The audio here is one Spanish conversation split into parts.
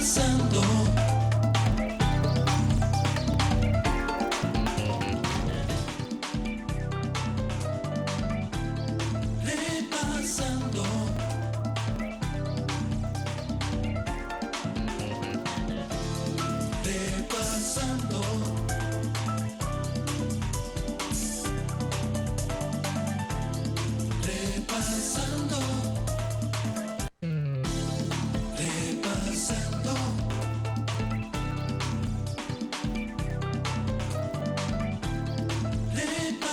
Repasando, repasando, repasando, repasando, repasando,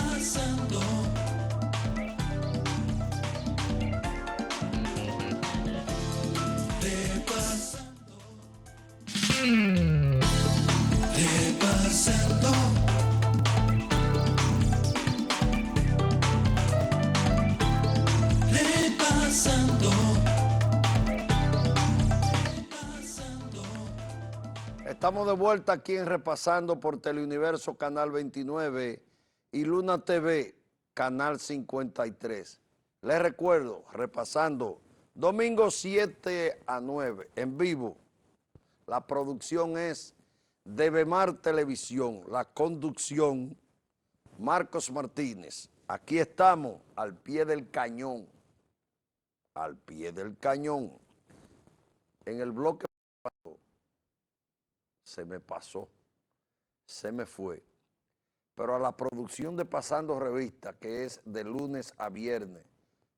repasando, repasando, repasando, repasando, repasando. Estamos de vuelta aquí en Repasando por Teleuniverso Canal 29 y Luna TV Canal 53. Les recuerdo, repasando, domingo 7 a 9 en vivo. La producción es de Bemar Televisión, la conducción Marcos Martínez. Aquí estamos al pie del cañón, al pie del cañón. En el bloque se me pasó, se me fue. Pero a la producción de Pasando Revista, que es de lunes a viernes,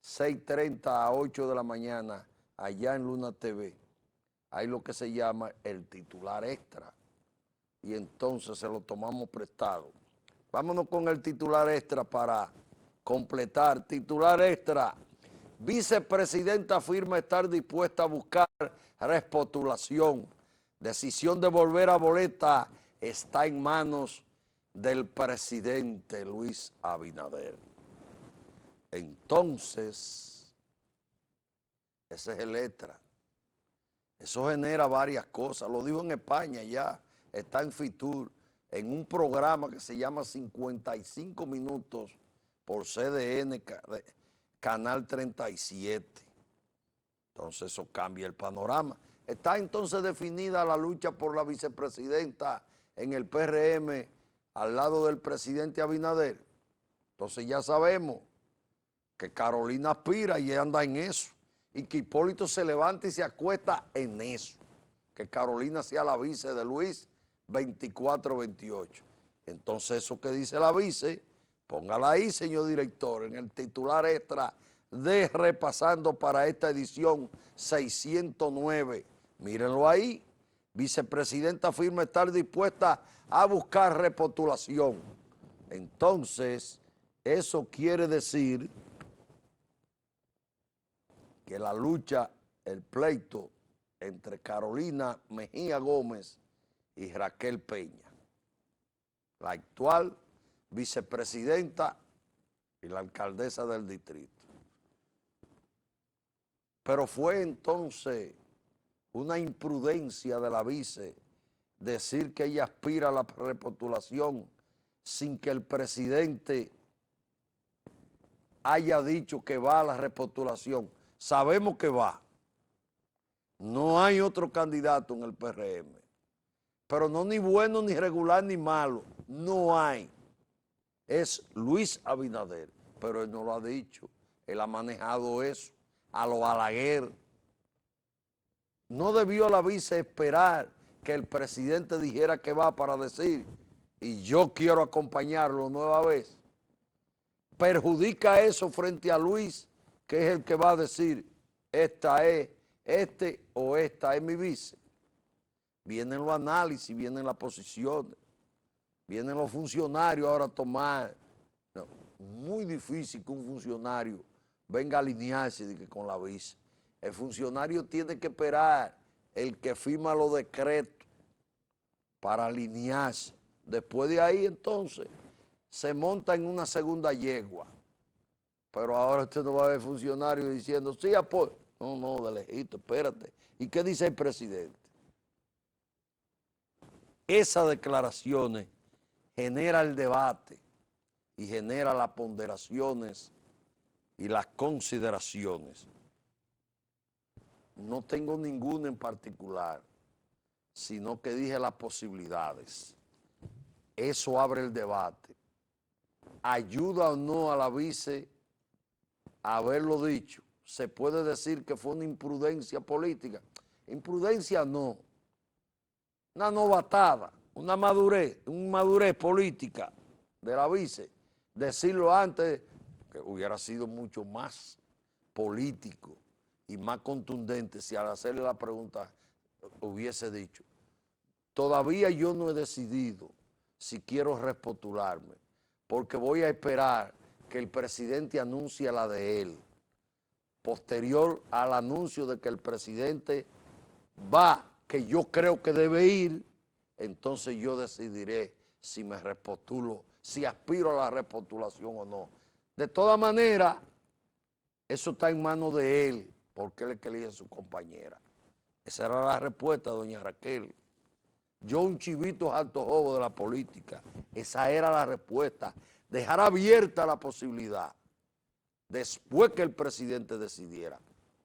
6:30 a 8 de la mañana, allá en Luna TV, hay lo que se llama el titular extra. Y entonces se lo tomamos prestado. Vámonos con el titular extra para completar. Titular extra. Vicepresidenta afirma estar dispuesta a buscar respotulación. Decisión de volver a boleta está en manos del presidente Luis Abinader. Entonces, ese es el extra. Eso genera varias cosas. Lo dijo en España ya, está en Fitur, en un programa que se llama 55 minutos por CDN, Canal 37. Entonces eso cambia el panorama. Está entonces definida la lucha por la vicepresidenta en el PRM al lado del presidente Abinader. Entonces ya sabemos que Carolina aspira y anda en eso. Y que Hipólito se levanta y se acuesta en eso. Que Carolina sea la vice de Luis 24-28. Entonces eso que dice la vice, póngala ahí, señor director, en el titular extra de Repasando para esta edición 609. Mírenlo ahí. Vicepresidenta afirma estar dispuesta a buscar repostulación. Entonces, eso quiere decir que la lucha, el pleito entre Carolina Mejía Gómez y Raquel Peña, la actual vicepresidenta y la alcaldesa del distrito. Pero fue entonces una imprudencia de la vice decir que ella aspira a la repostulación sin que el presidente haya dicho que va a la repostulación. Sabemos que va. No hay otro candidato en el PRM. Pero no ni bueno, ni regular, ni malo. No hay. Es Luis Abinader. Pero él no lo ha dicho. Él ha manejado eso a lo Balaguer. No debió la vice esperar que el presidente dijera que va para decir, y yo quiero acompañarlo nueva vez. Perjudica eso frente a Luis, que es el que va a decir, esta es, este o esta es mi vice. Vienen los análisis, vienen las posiciones, vienen los funcionarios ahora a tomar. No, muy difícil que un funcionario venga a alinearse con la vice. El funcionario tiene que esperar el que firma los decretos para alinearse. Después de ahí, entonces, se monta en una segunda yegua. Pero ahora usted no va a ver funcionarios diciendo, sí, apoyo. No, no, de lejito, espérate. ¿Y qué dice el presidente? Esas declaraciones generan el debate y genera las ponderaciones y las consideraciones. No tengo ninguna en particular, sino que dije las posibilidades. Eso abre el debate. ¿Ayuda o no a la vice haberlo dicho? Se puede decir que fue una imprudencia política. Imprudencia no. Una novatada, una madurez política de la vice. Decirlo antes, que hubiera sido mucho más político y más contundente si al hacerle la pregunta hubiese dicho: todavía yo no he decidido si quiero repostularme, porque voy a esperar que el presidente anuncie la de él. Posterior al anuncio de que el presidente va, que yo creo que debe ir, entonces yo decidiré si me repostulo, si aspiro a la repostulación o no. De todas maneras, eso está en manos de él, porque él es que elige a su compañera. Esa era la respuesta, doña Raquel. Yo, un chivito alto jobo de la política, esa era la respuesta. Dejar abierta la posibilidad después que el presidente decidiera,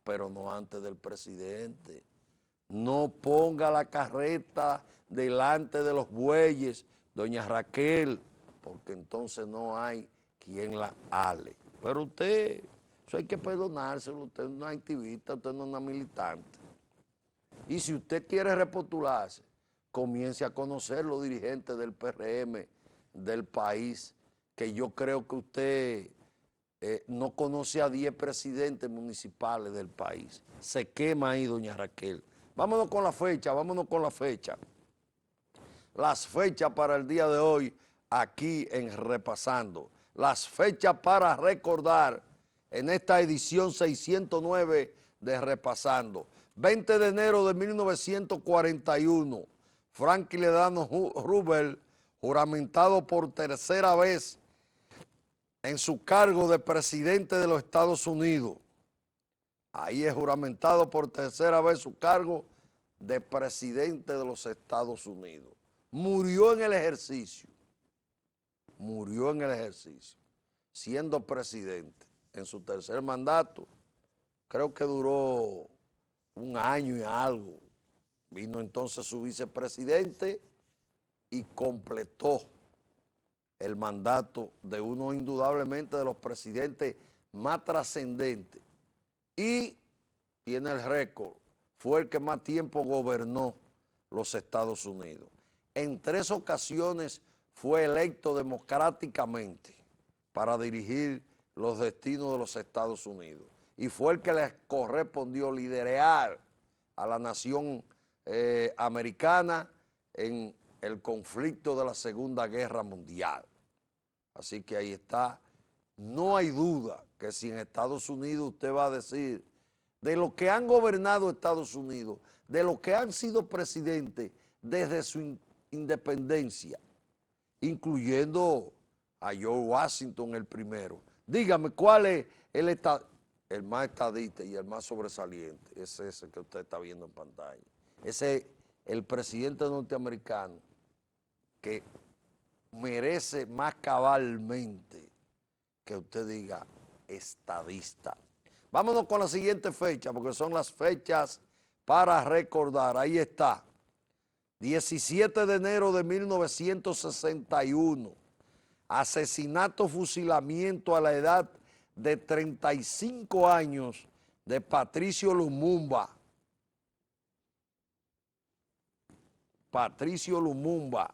pero no antes del presidente. No ponga la carreta delante de los bueyes, doña Raquel, porque entonces no hay quien la ale. Pero usted, eso hay que perdonárselo, usted no es activista, usted no es una militante. Y si usted quiere repostularse, comience a conocer los dirigentes del PRM del país, que yo creo que usted no conoce a 10 presidentes municipales del país. Se quema ahí, doña Raquel. Vámonos con la fecha, vámonos con la fecha. Las fechas para el día de hoy aquí en Repasando. Las fechas para recordar en esta edición 609 de Repasando. 20 de enero de 1941, Franklin Delano Roosevelt, juramentado por tercera vez en su cargo de presidente de los Estados Unidos. Ahí es juramentado por tercera vez su cargo de presidente de los Estados Unidos. Murió en el ejercicio, siendo presidente. En su tercer mandato, creo que duró un año y algo. Vino entonces su vicepresidente y completó el mandato de uno indudablemente de los presidentes más trascendentes. Y tiene el récord, fue el que más tiempo gobernó los Estados Unidos. En 3 ocasiones fue electo democráticamente para dirigir los destinos de los Estados Unidos. Y fue el que les correspondió liderar a la nación americana en el conflicto de la Segunda Guerra Mundial. Así que ahí está. No hay duda que si en Estados Unidos usted va a decir de los que han gobernado Estados Unidos, de los que han sido presidentes desde su independencia, incluyendo a George Washington el primero. Dígame, ¿cuál es el más estadista y el más sobresaliente? Es ese que usted está viendo en pantalla. Ese es el presidente norteamericano que merece más cabalmente que usted diga estadista. Vámonos con la siguiente fecha, porque son las fechas para recordar. Ahí está. 17 de enero de 1961. Asesinato, fusilamiento a la edad de 35 años de Patricio Lumumba. Patricio Lumumba,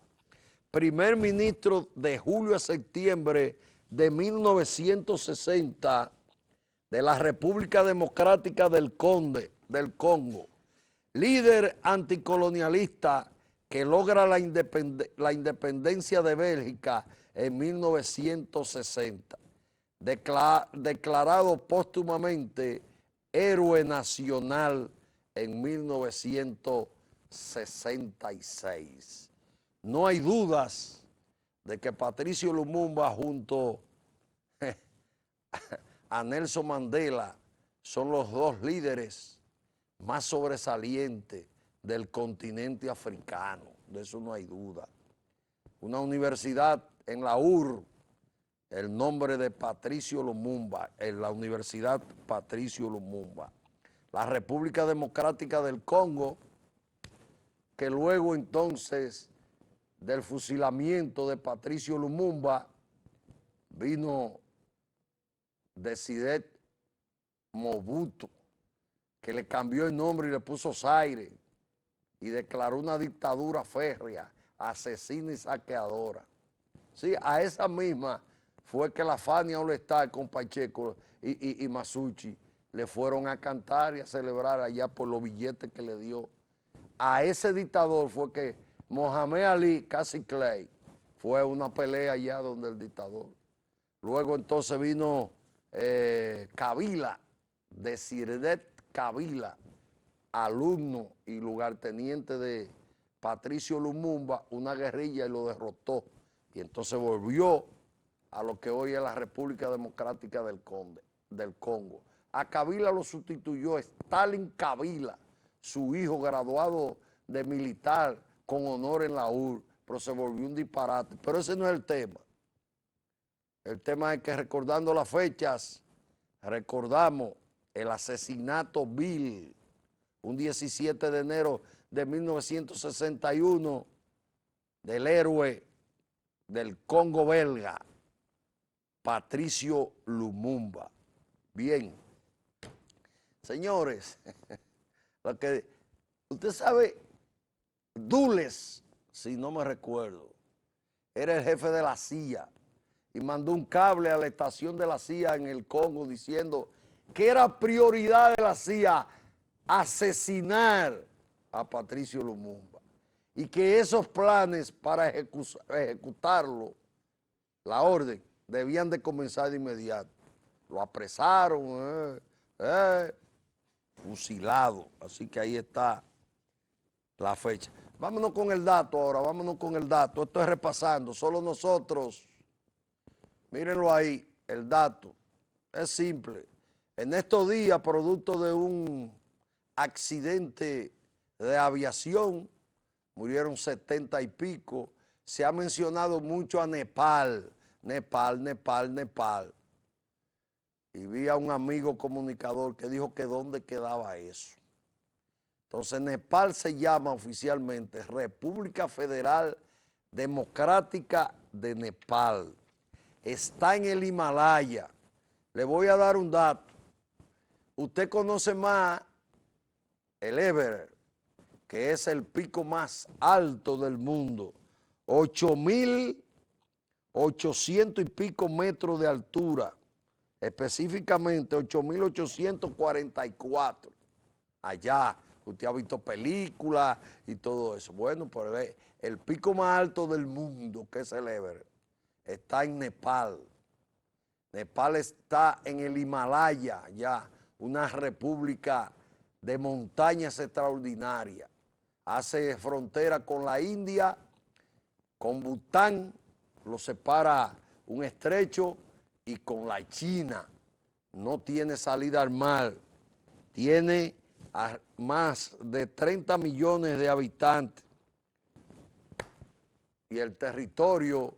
primer ministro de julio a septiembre de 1960 de la República Democrática del Congo, líder anticolonialista que logra la independencia de Bélgica en 1960, declarado póstumamente héroe nacional en 1966. No hay dudas de que Patricio Lumumba junto a Nelson Mandela son los 2 líderes más sobresalientes del continente africano, de eso no hay duda. Una universidad en la UR, el nombre de Patricio Lumumba, en la Universidad Patricio Lumumba. La República Democrática del Congo, que luego entonces del fusilamiento de Patricio Lumumba vino Decidé Mobutu, que le cambió el nombre y le puso Zaire y declaró una dictadura férrea, asesina y saqueadora. Sí, a esa misma fue que la Fania All Star con Pacheco y Masucci le fueron a cantar y a celebrar allá por los billetes que le dio. A ese dictador fue que Mohamed Ali, Cassie Clay, fue una pelea allá donde el dictador. Luego entonces vino Kabila, Desirdet Kabila, alumno y lugarteniente de Patricio Lumumba, una guerrilla y lo derrotó. Y entonces volvió a lo que hoy es la República Democrática del Congo. A Kabila lo sustituyó Stalin Kabila, su hijo graduado de militar con honor en la URSS, pero se volvió un disparate. Pero ese no es el tema. El tema es que recordando las fechas, recordamos el asesinato vil, un 17 de enero de 1961, del héroe del Congo belga, Patricio Lumumba. Bien, señores, lo que usted sabe, Dulles, si no me recuerdo, era el jefe de la CIA y mandó un cable a la estación de la CIA en el Congo diciendo que era prioridad de la CIA asesinar a Patricio Lumumba y que esos planes para ejecutarlo, la orden, debían de comenzar de inmediato. Lo apresaron, fusilado. Así que ahí está la fecha. Vámonos con el dato ahora, vámonos con el dato. Esto es repasando, solo nosotros. Mírenlo ahí, el dato. Es simple. En estos días, producto de un accidente de aviación, murieron 70 y pico. Se ha mencionado mucho a Nepal. Y vi a un amigo comunicador que dijo que dónde quedaba eso. Entonces Nepal se llama oficialmente República Federal Democrática de Nepal. Está en el Himalaya. Le voy a dar un dato. Usted conoce más el Everest, que es el pico más alto del mundo. 8.800 y pico metros de altura, específicamente 8.844. Allá, usted ha visto películas y todo eso. Bueno, pues el pico más alto del mundo, que es el Everest, está en Nepal. Nepal está en el Himalaya, ya, una república de montañas extraordinarias. Hace frontera con la India, con Bután, lo separa un estrecho, y con la China. No tiene salida al mar. Tiene a más de 30 millones de habitantes. Y el territorio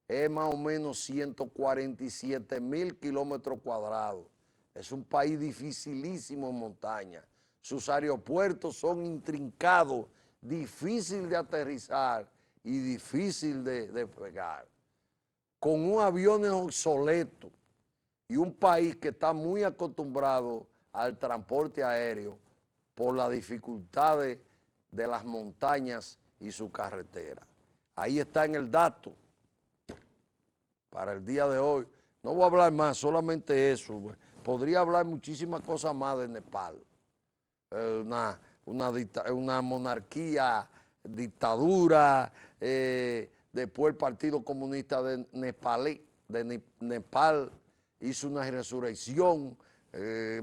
es más o menos 147.000 kilómetros cuadrados. Es un país dificilísimo en montaña. Sus aeropuertos son intrincados, difícil de aterrizar y difícil de despegar. Con un avión obsoleto y un país que está muy acostumbrado al transporte aéreo por las dificultades de las montañas y su carretera. Ahí está en el dato para el día de hoy. No voy a hablar más, solamente eso. Podría hablar muchísimas cosas más de Nepal. Una monarquía, dictadura, después el Partido Comunista de Nepal hizo una resurrección,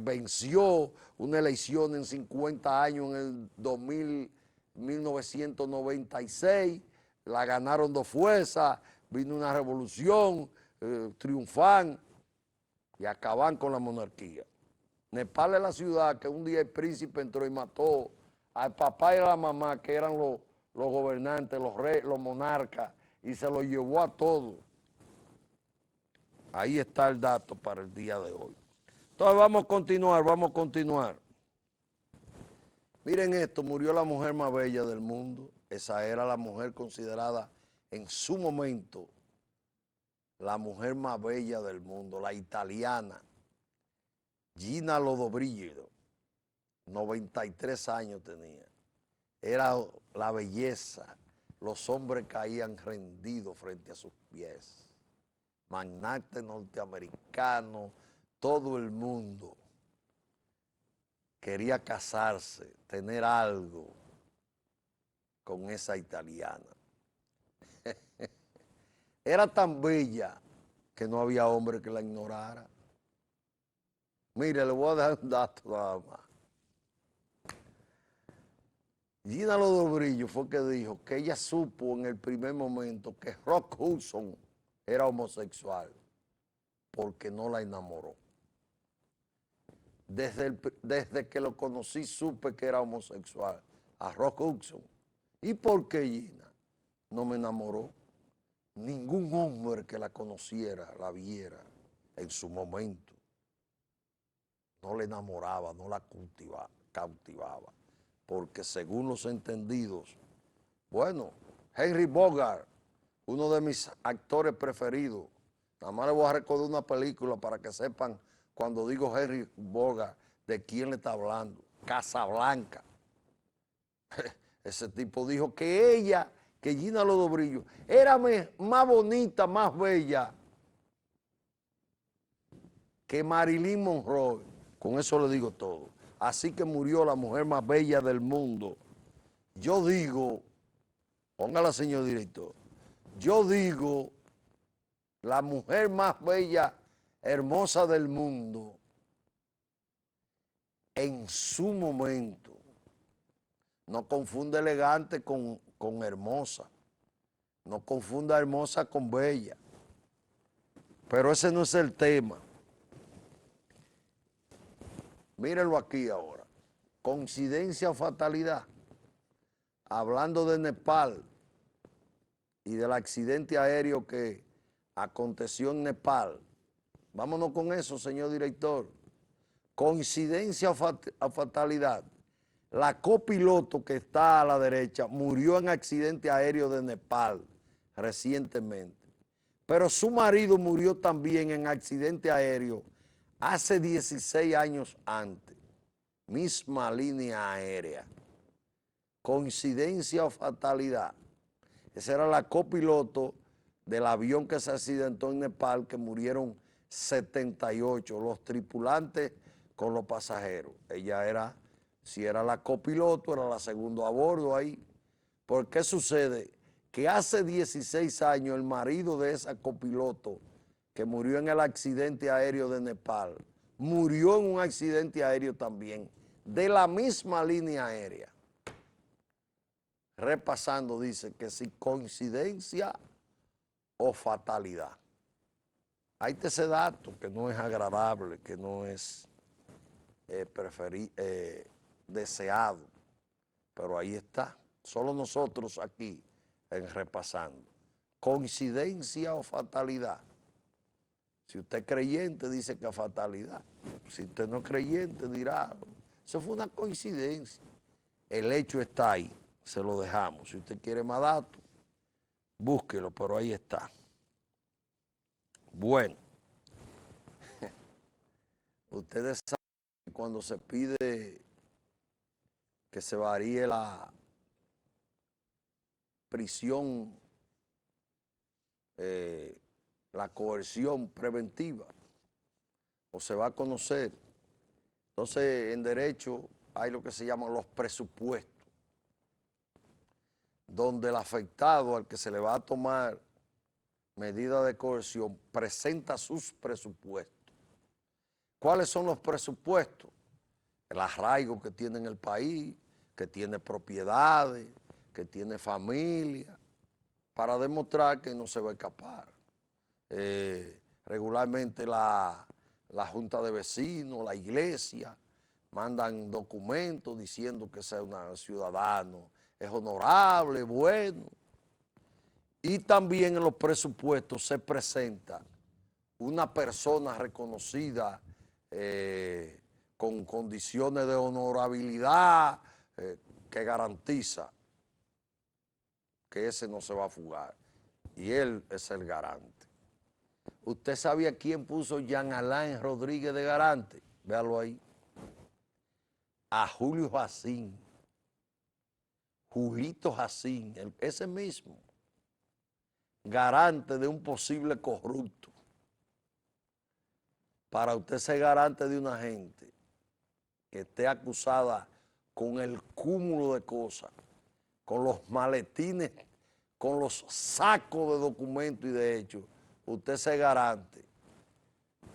venció una elección en 50 años en el 1996, la ganaron dos fuerzas, vino una revolución, triunfan y acaban con la monarquía. Nepal es la ciudad que un día el príncipe entró y mató al papá y a la mamá, que eran los gobernantes, los reyes, los monarcas, y se los llevó a todos. Ahí está el dato para el día de hoy. Entonces vamos a continuar. Miren esto, murió la mujer más bella del mundo. Esa era la mujer considerada en su momento la mujer más bella del mundo, la italiana, Gina Lollobrigida, 93 años tenía. Era la belleza, los hombres caían rendidos frente a sus pies. Magnate norteamericano, todo el mundo quería casarse, tener algo con esa italiana. Era tan bella que no había hombre que la ignorara. Mire, le voy a dar un dato nada más. Gina Lollobrigida fue que dijo que ella supo en el primer momento que Rock Hudson era homosexual porque no la enamoró. Desde que lo conocí supe que era homosexual a Rock Hudson. ¿Y por qué Gina no me enamoró? Ningún hombre que la conociera, la viera en su momento, no la enamoraba, no la cautivaba. Porque según los entendidos, bueno, Henry Bogart, uno de mis actores preferidos, nada más les voy a recordar una película para que sepan cuando digo Henry Bogart, de quién le está hablando. Casablanca. Ese tipo dijo que ella, que Gina Lollobrigida, era más bonita, más bella que Marilyn Monroe. Con eso le digo todo. Así que murió la mujer más bella del mundo. Yo digo, póngala señor director, yo digo, la mujer más bella, hermosa del mundo, en su momento. No confunda elegante con hermosa. No confunda hermosa con bella. Pero ese no es el tema. Mírenlo aquí ahora. Coincidencia o fatalidad. Hablando de Nepal y del accidente aéreo que aconteció en Nepal. Vámonos con eso, señor director. Coincidencia o fatalidad. La copiloto que está a la derecha murió en accidente aéreo de Nepal recientemente. Pero su marido murió también en accidente aéreo hace 16 años antes. Misma línea aérea. Coincidencia o fatalidad. Esa era la copiloto del avión que se accidentó en Nepal, que murieron 78, los tripulantes con los pasajeros. Ella era, si era la copiloto, era la segunda a bordo ahí. ¿Por qué sucede? Que hace 16 años el marido de esa copiloto que murió en el accidente aéreo de Nepal, murió en un accidente aéreo también, de la misma línea aérea. Repasando, dice que si coincidencia o fatalidad. Ahí está ese dato que no es agradable, que no es deseado, pero ahí está. Solo nosotros aquí en Repasando. Coincidencia o fatalidad. Si usted es creyente, dice que es fatalidad. Si usted no es creyente, dirá, eso fue una coincidencia. El hecho está ahí, se lo dejamos. Si usted quiere más datos, búsquelo, pero ahí está. Bueno, ustedes saben que cuando se pide que se varíe la prisión, la coerción preventiva, o se va a conocer. Entonces, en derecho hay lo que se llaman los presupuestos, donde el afectado al que se le va a tomar medida de coerción presenta sus presupuestos. ¿Cuáles son los presupuestos? El arraigo que tiene en el país, que tiene propiedades, que tiene familia, para demostrar que no se va a escapar. Regularmente la junta de vecinos, la iglesia, mandan documentos diciendo que sea un ciudadano, es honorable, bueno. Y también en los presupuestos se presenta una persona reconocida con condiciones de honorabilidad, que garantiza que ese no se va a fugar. Y él es el garante. ¿Usted sabía quién puso Jean Alain Rodríguez de garante? Véalo ahí. A Julio Jacín. Julito Jacín, ese mismo. Garante de un posible corrupto. Para usted ser garante de una gente que esté acusada con el cúmulo de cosas, con los maletines, con los sacos de documentos y de hechos, usted se garante.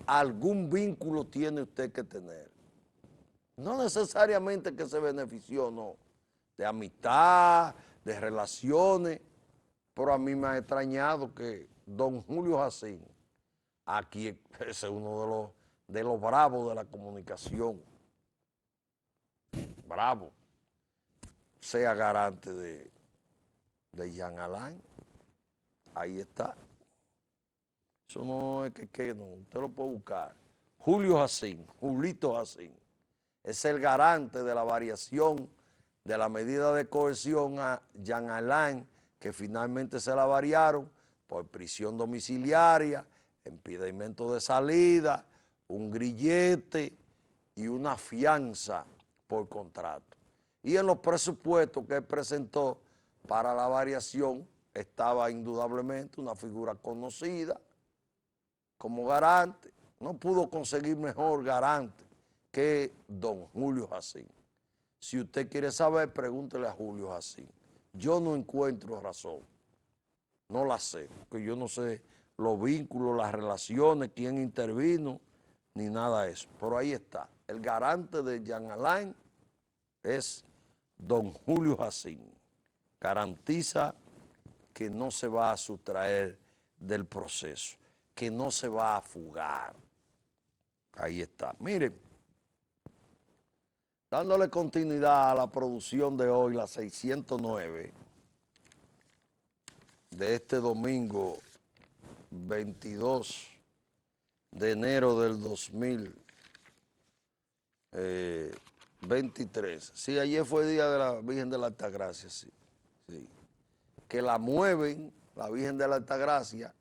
Algún vínculo tiene usted que tener. No necesariamente que se benefició, no. De amistad, de relaciones. Pero a mí me ha extrañado que don Julio Jacín, aquí es uno de los bravos de la comunicación, bravo, sea garante de Jean Alain. Ahí está. Eso no es que no, usted lo puede buscar. Julio Jacín, Julito Jacín, es el garante de la variación de la medida de coerción a Jean Alain, que finalmente se la variaron por prisión domiciliaria, impedimento de salida, un grillete y una fianza por contrato. Y en los presupuestos que él presentó para la variación estaba indudablemente una figura conocida como garante. No pudo conseguir mejor garante que don Julio Jacín. Si usted quiere saber, pregúntele a Julio Jacín. Yo no encuentro razón, no la sé, porque yo no sé los vínculos, las relaciones, quién intervino, ni nada de eso. Pero ahí está, el garante de Jean Alain es don Julio Jacín. Garantiza que no se va a sustraer del proceso, que no se va a fugar. Ahí está. Miren, dándole continuidad a la producción de hoy, la 609, de este domingo 22 de enero del 2023. Sí, ayer fue el día de la Virgen de la Altagracia, sí. Que la mueven, la Virgen de la Altagracia,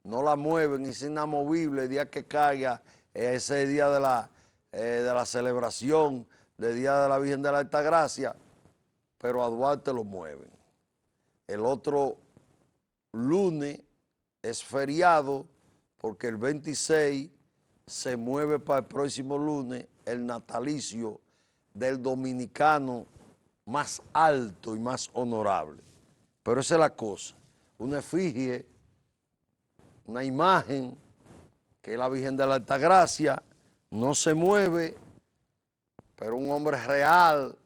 no la mueven, es inamovible el día que caiga, ese día de la celebración del Día de la Virgen de la Altagracia, pero a Duarte lo mueven. El otro lunes es feriado porque el 26 se mueve para el próximo lunes el natalicio del dominicano más alto y más honorable. Pero esa es la cosa, una efigie, una imagen que es la Virgen de la Altagracia, no se mueve, pero un hombre real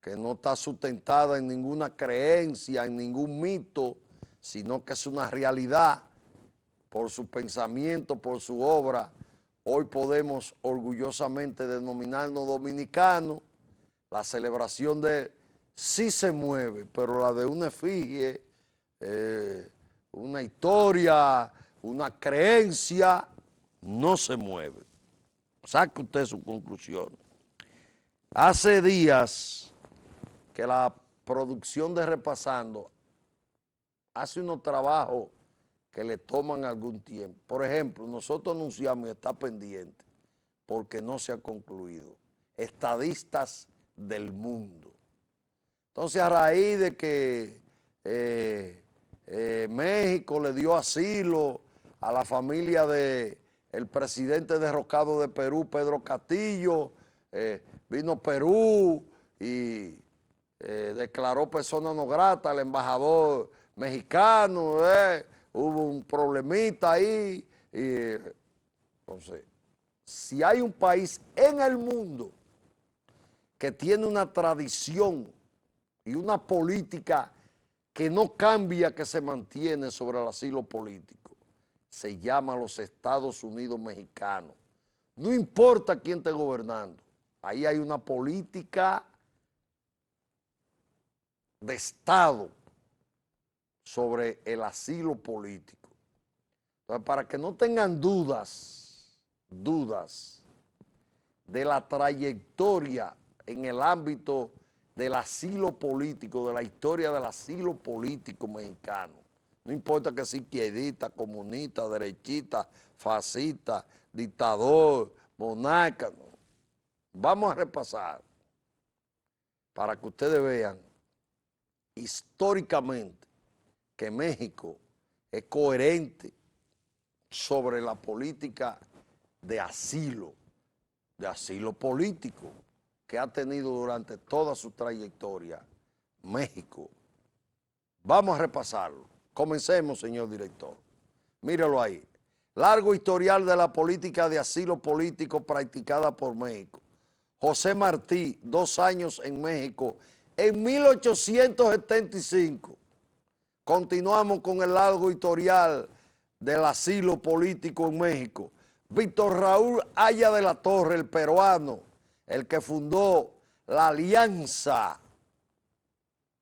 que no está sustentada en ninguna creencia, en ningún mito, sino que es una realidad por su pensamiento, por su obra. Hoy podemos orgullosamente denominarnos dominicanos. La celebración de sí se mueve, pero la de una efigie, una historia, una creencia, no se mueve. Saque usted su conclusión. Hace días que la producción de Repasando hace unos trabajos que le toman algún tiempo. Por ejemplo, nosotros anunciamos y está pendiente porque no se ha concluido. Estadistas del mundo. Entonces, a raíz de que México le dio asilo a la familia del presidente derrocado de Perú, Pedro Castillo, vino Perú y declaró persona no grata al embajador mexicano, hubo un problemita ahí. Entonces, si hay un país en el mundo que tiene una tradición y una política que no cambia, que se mantiene sobre el asilo político, se llama los Estados Unidos mexicanos. No importa quién esté gobernando, ahí hay una política de Estado sobre el asilo político. Entonces, para que no tengan dudas de la trayectoria en el ámbito del asilo político, de la historia del asilo político mexicano. No importa que sea izquierdista, comunista, derechista, fascista, dictador, monarca. No. Vamos a repasar para que ustedes vean históricamente que México es coherente sobre la política de asilo político que ha tenido durante toda su trayectoria México. Vamos a repasarlo. Comencemos, señor director. Míralo ahí. Largo historial de la política de asilo político practicada por México. José Martí, 2 años en México, en 1875. Continuamos con el largo historial del asilo político en México. Víctor Raúl Haya de la Torre, el peruano, el que fundó la Alianza,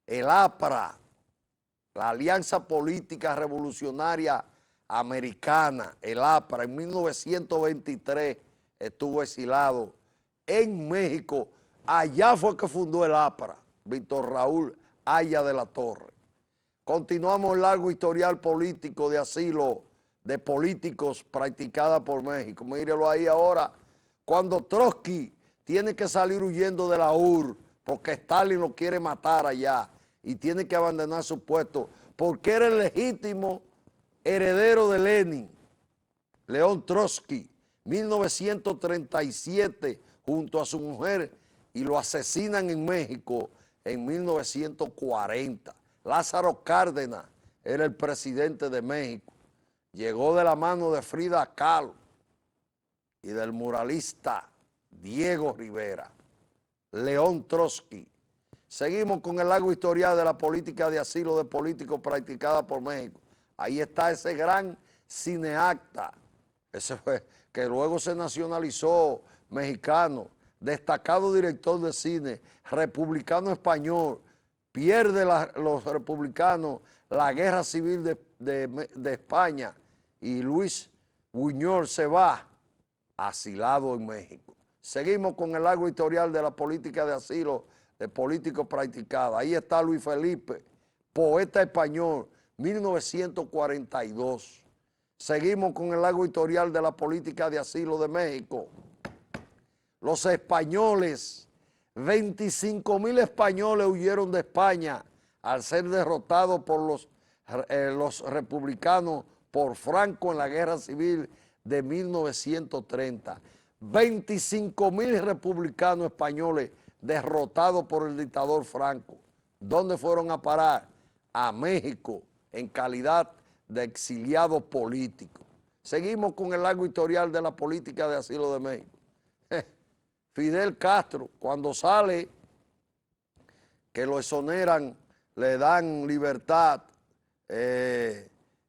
el APRA, la Alianza Política Revolucionaria Americana, el APRA, en 1923 estuvo exilado en México. Allá fue que fundó el APRA, Víctor Raúl Haya de la Torre. Continuamos el largo historial político de asilo de políticos practicada por México. Mírelo ahí ahora, cuando Trotsky tiene que salir huyendo de la URSS porque Stalin lo quiere matar allá y tiene que abandonar su puesto porque era el legítimo heredero de Lenin, León Trotsky, 1937, junto a su mujer, y lo asesinan en México en 1940. Lázaro Cárdenas era el presidente de México. Llegó de la mano de Frida Kahlo y del muralista Diego Rivera. León Trotsky. Seguimos con el largo historial de la política de asilo de políticos practicada por México. Ahí está ese gran cineasta, ese fue, que luego se nacionalizó mexicano, destacado director de cine, republicano español, pierde los republicanos la guerra civil de España y Luis Buñuel se va asilado en México. Seguimos con el largo historial de la política de asilo de políticos practicada. Ahí está Luis Felipe, poeta español, 1942. Seguimos con el largo historial de la política de asilo de México. Los españoles, 25,000 españoles huyeron de España al ser derrotados por los republicanos por Franco en la guerra civil de 1930. 25,000 republicanos españoles derrotados por el dictador Franco. ¿Dónde fueron a parar? A México, en calidad de exiliados políticos. Seguimos con el largo historial de la política de asilo de México. Fidel Castro, cuando sale, que lo exoneran, le dan libertad,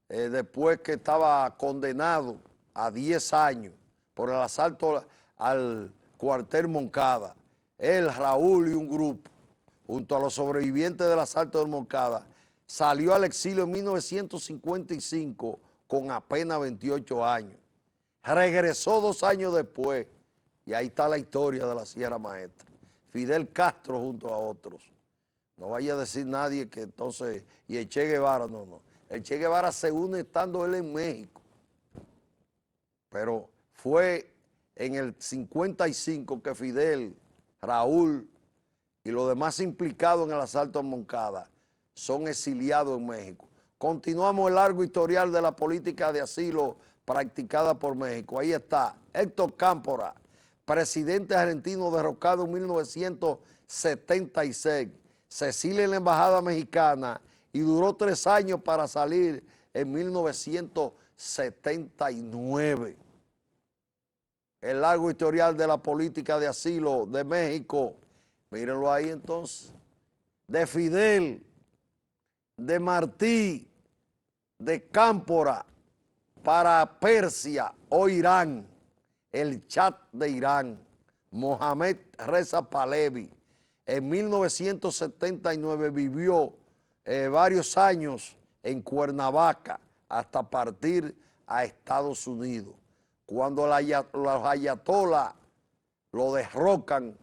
después que estaba condenado a 10 años por el asalto al cuartel Moncada. Él, Raúl y un grupo, junto a los sobrevivientes del asalto de Moncada, salió al exilio en 1955 con apenas 28 años. Regresó 2 años después y ahí está la historia de la Sierra Maestra. Fidel Castro junto a otros. No vaya a decir nadie que entonces, y el Che Guevara, no. El Che Guevara se une estando él en México. Pero fue en el 55 que Fidel, Raúl y los demás implicados en el asalto a Moncada son exiliados en México. Continuamos el largo historial de la política de asilo practicada por México. Ahí está Héctor Cámpora, presidente argentino derrocado en 1976. Se exilia en la embajada mexicana y duró 3 años para salir en 1979. El largo historial de la política de asilo de México, mírenlo ahí entonces, de Fidel, de Martí, de Cámpora, para Persia o Irán, el Shah de Irán, Mohamed Reza Pahlavi. En 1979 vivió varios años en Cuernavaca hasta partir a Estados Unidos. Cuando los ayatolás lo derrocan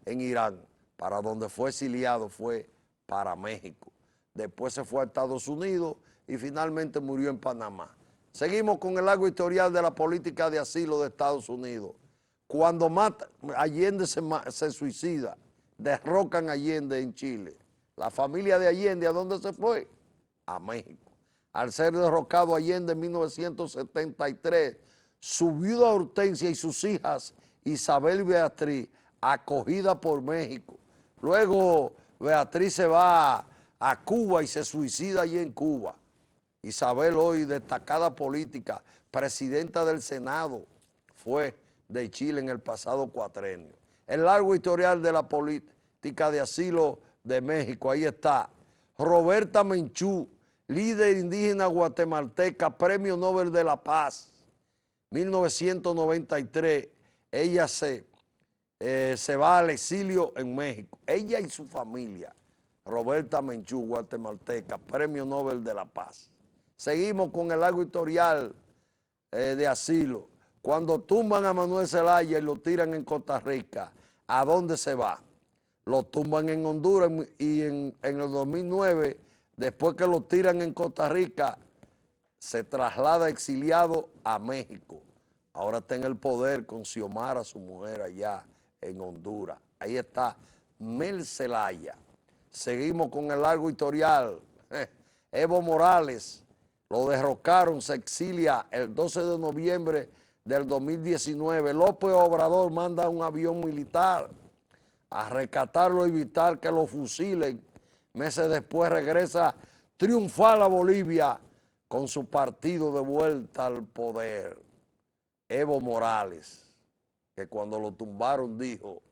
en Irán. para donde fue exiliado fue para México. Después se fue a Estados Unidos y finalmente murió en Panamá. Seguimos con el largo historial de la política de asilo de Estados Unidos. Cuando Allende se suicida, derrocan a Allende en Chile. La familia de Allende, ¿a dónde se fue? A México. Al ser derrocado Allende en 1973, su viuda Hortensia y sus hijas Isabel y Beatriz, acogida por México. Luego Beatriz se va a Cuba y se suicida allí en Cuba. Isabel, hoy destacada política, presidenta del Senado, fue de Chile en el pasado cuatrenio. El largo historial de la política de asilo de México, ahí está. Roberta Menchú, líder indígena guatemalteca, Premio Nobel de la Paz, 1993, ella se va al exilio en México. Ella y su familia, Roberta Menchú, guatemalteca, Premio Nobel de la Paz. Seguimos con el largo historial de asilo. Cuando tumban a Manuel Zelaya y lo tiran en Costa Rica, ¿a dónde se va? Lo tumban en Honduras y en el 2009, después que lo tiran en Costa Rica, se traslada exiliado a México. Ahora está en el poder con Xiomara, su mujer, allá en Honduras. Ahí está Mel Zelaya. Seguimos con el largo historial. Evo Morales, lo derrocaron, se exilia el 12 de noviembre del 2019. López Obrador manda un avión militar a rescatarlo y evitar que lo fusilen. Meses después regresa triunfal a Bolivia con su partido de vuelta al poder. Evo Morales, que cuando lo tumbaron dijo,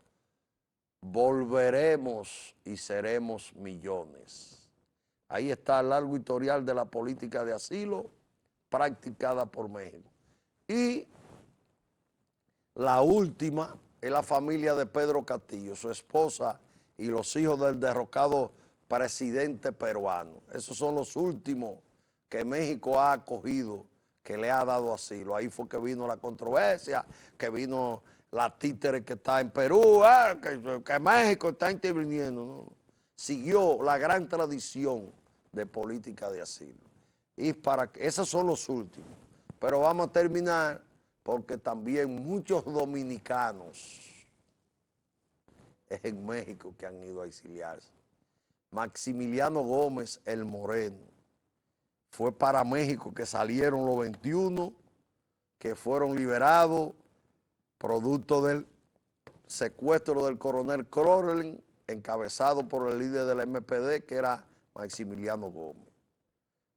volveremos y seremos millones. Ahí está el largo historial de la política de asilo practicada por México. Y la última es la familia de Pedro Castillo, su esposa y los hijos del derrocado presidente peruano. Esos son los últimos que México ha acogido, que le ha dado asilo. Ahí fue que vino la controversia, que vino la títere que está en Perú, que México está interviniendo, ¿no? Siguió la gran tradición de política de asilo. Y esos son los últimos. Pero vamos a terminar porque también muchos dominicanos es en México que han ido a exiliarse. Maximiliano Gómez, el Moreno, fue para México, que salieron los 21 que fueron liberados producto del secuestro del coronel Crowley, encabezado por el líder del MPD, que era Maximiliano Gómez.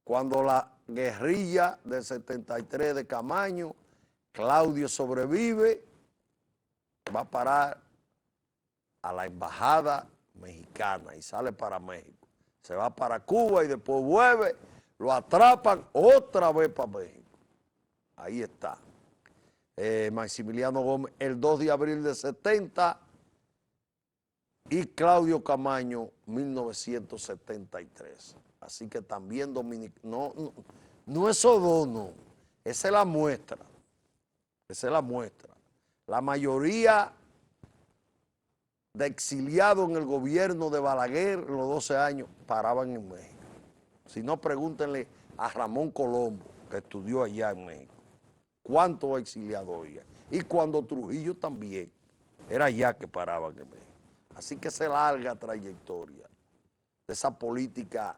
Cuando la guerrilla del 73 de Camaño, Claudio sobrevive, va a parar a la embajada mexicana y sale para México. Se va para Cuba y después vuelve, lo atrapan otra vez para México. Ahí está. Maximiliano Gómez el 2 de abril de 70 y Claudio Camaño 1973. Así que también no es Sodono, esa es la muestra. Esa es la muestra. La mayoría de exiliados en el gobierno de Balaguer en los 12 años paraban en México. Si no, pregúntenle a Ramón Colombo, que estudió allá en México. ¿Cuántos exiliados había? Y cuando Trujillo también, era allá que paraban en México. Así que esa larga trayectoria de esa política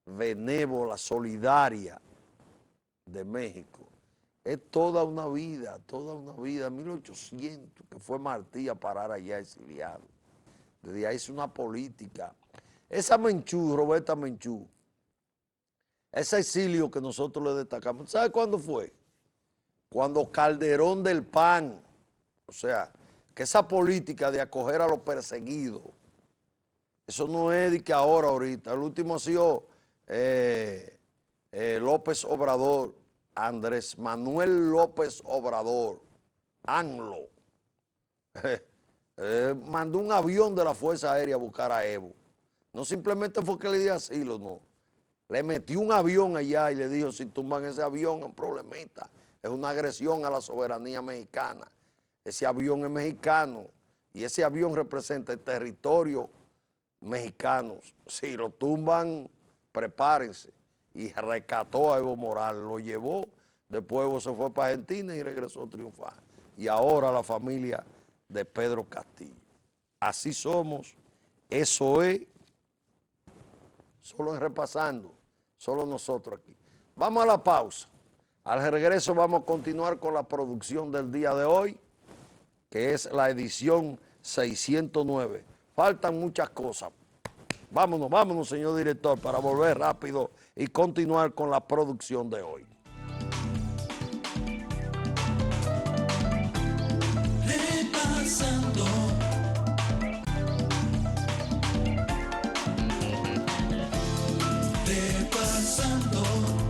benévola, solidaria de México. Es toda una vida, 1800, que fue Martí a parar allá exiliado. Desde ahí es una política. Esa Menchú, Roberta Menchú, ese exilio que nosotros le destacamos, ¿sabe cuándo fue? Cuando Calderón del PAN, o sea, que esa política de acoger a los perseguidos, eso no es de que ahorita, el último ha sido López Obrador, Andrés Manuel López Obrador, ANLO, mandó un avión de la Fuerza Aérea a buscar a Evo. No simplemente fue que le dio asilo, no. Le metió un avión allá y le dijo, si tumban ese avión es un problemita, es una agresión a la soberanía mexicana. Ese avión es mexicano, y ese avión representa el territorio mexicano. Si lo tumban, prepárense. Y rescató a Evo Morales, lo llevó, después Evo se fue para Argentina y regresó triunfar. Y ahora la familia de Pedro Castillo. Así somos, eso es, solo en repasando, solo nosotros aquí. Vamos a la pausa. Al regreso vamos a continuar con la producción del día de hoy, que es la edición 609. Faltan muchas cosas. Vámonos, vámonos, señor director, para volver rápido y continuar con la producción de hoy. Repasando. Repasando.